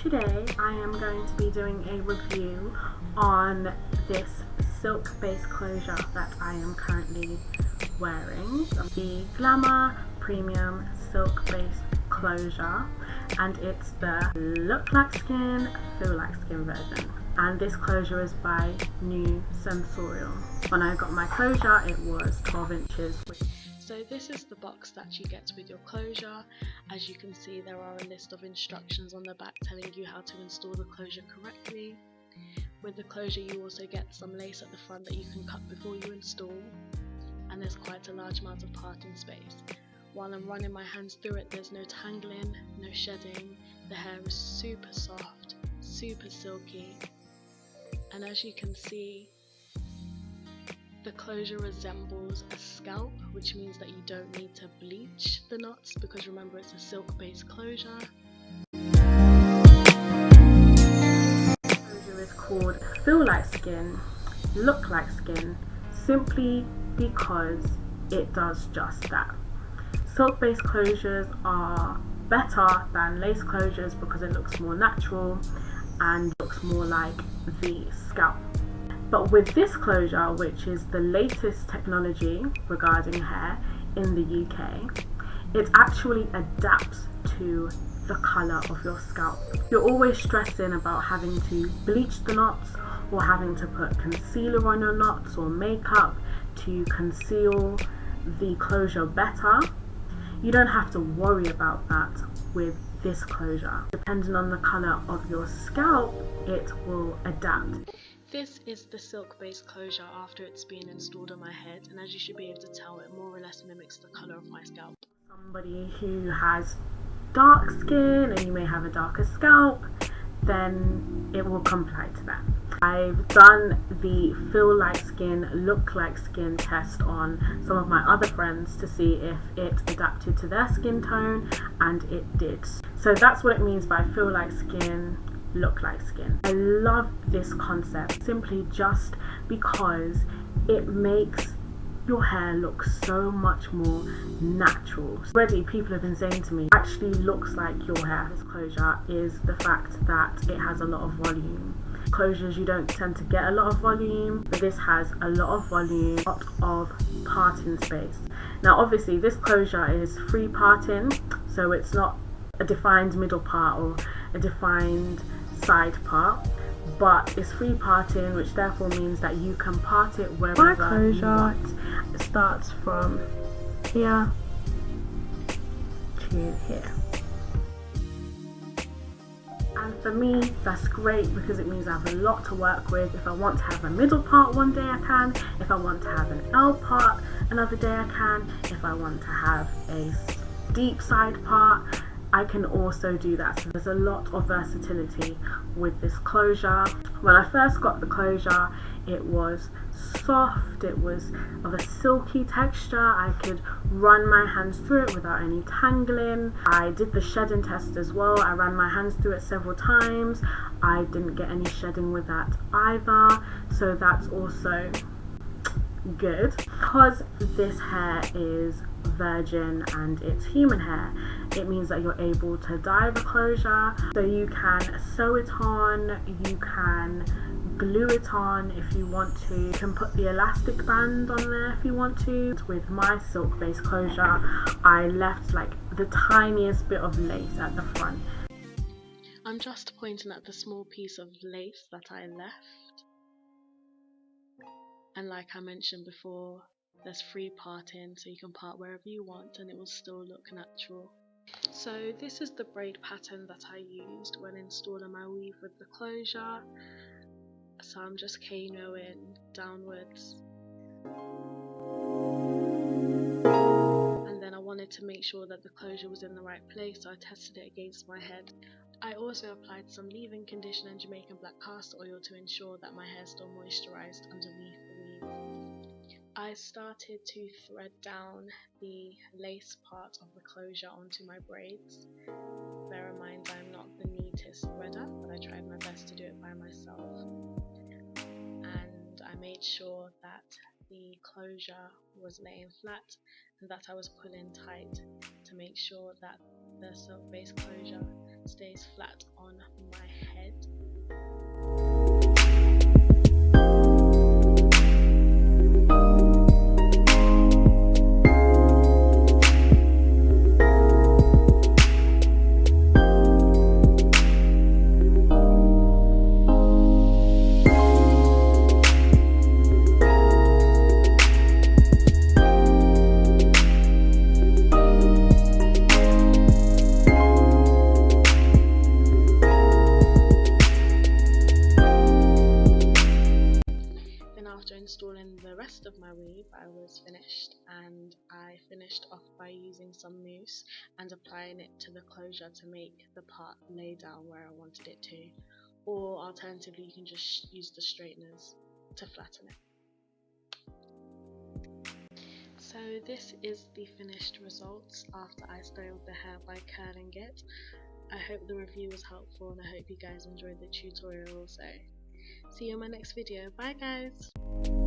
today I am going to be doing a review on this silk base closure that I am currently wearing, the Glamour Premium Silk Base Closure, and it's the Look Like Skin, Feel Like Skin version. And this closure is by New Sensorial. When I got my closure, it was 12 inches. So this is the box that you get with your closure. As you can see, there are a list of instructions on the back telling you how to install the closure correctly. With the closure you also get some lace at the front that you can cut before you install, and there's quite a large amount of parting space. While I'm running my hands through it, there's no tangling, no shedding, the hair is super soft, super silky, and as you can see, the closure resembles a scalp, which means that you don't need to bleach the knots because remember it's a silk based closure. The closure is called Feel Like Skin, Look Like Skin, simply because it does just that. Silk based closures are better than lace closures because it looks more natural and looks more like the scalp. But with this closure, which is the latest technology regarding hair in the UK, it actually adapts to the colour of your scalp. You're always stressing about having to bleach the knots or having to put concealer on your knots or makeup to conceal the closure better. You don't have to worry about that with this closure. Depending on the colour of your scalp, it will adapt. This is the silk based closure after it's been installed on my head, and as you should be able to tell, it more or less mimics the colour of my scalp. Somebody who has dark skin and you may have a darker scalp, then it will comply to that. I've done the Feel Like Skin, Look Like Skin test on some of my other friends to see if it adapted to their skin tone, and it did. So that's what it means by Feel Like Skin, Look Like Skin. I love this concept simply just because it makes your hair look so much more natural. Already people have been saying to me, it actually looks like your hair. This closure is the fact that it has a lot of volume. Closures you don't tend to get a lot of volume, but this has a lot of volume, a lot of parting space. Now obviously this closure is free parting, so it's not a defined middle part or a defined side part, but it's free parting, which therefore means that you can part it wherever you want. It starts from here to here, and for me that's great because it means I have a lot to work with. If I want to have a middle part one day I can, if I want to have an L part another day I can, if I want to have a deep side part I can also do that. So there's a lot of versatility with this closure. When I first got the closure, it was soft, it was of a silky texture. I could run my hands through it without any tangling. I did the shedding test as well. I ran my hands through it several times. I didn't get any shedding with that either. So that's also good. Because this hair is virgin and it's human hair, it means that you're able to dye the closure, so you can sew it on, you can glue it on if you want to, you can put the elastic band on there if you want to. With my silk base closure I left like the tiniest bit of lace at the front. I'm just pointing at the small piece of lace that I left, and like I mentioned before, there's free parting, so you can part wherever you want and it will still look natural. So this is the braid pattern that I used when installing my weave with the closure. So I'm just K-noing downwards, and then I wanted to make sure that the closure was in the right place, so I tested it against my head. I also applied some leave-in conditioner and Jamaican black castor oil to ensure that my hair still moisturised underneath the weave. I started to thread down the lace part of the closure onto my braids. Bear in mind I'm not the neatest threader, but I tried my best to do it by myself. And I made sure that the closure was laying flat and that I was pulling tight to make sure that the silk base closure stays flat on my head. After installing the rest of my weave, I was finished, and I finished off by using some mousse and applying it to the closure to make the part lay down where I wanted it to, or alternatively you can just use the straighteners to flatten it. So this is the finished results after I styled the hair by curling it. I hope the review was helpful, and I hope you guys enjoyed the tutorial also. See you in my next video. Bye guys!